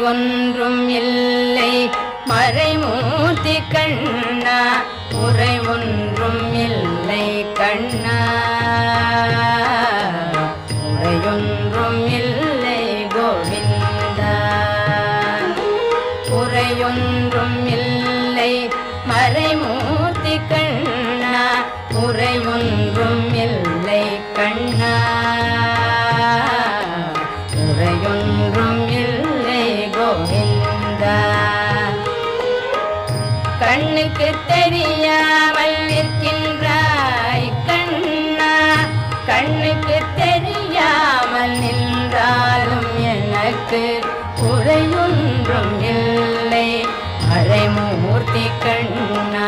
ஒன்றும் இல்லை மறைமூர்த்தி கண்ணா குறை ஒன்றும் இல்லை கண்ணா குறையொன்றும் இல்லை கோவிந்தா குறையொன்றும் இல்லை மறைமூர்த்தி கண்ணா குறை ஒன்றும் இல்லை கண்ணா குறையொன்றும் இல்லை கோவிந்தா கண்ணுக்கு தெரியாமல் நிற்கின்றாய் கண்ணா கண்ணுக்கு தெரியாமல் நின்றாலும் எனக்கு குறையொன்றும் இல்லை மறைமூர்த்தி கண்ணா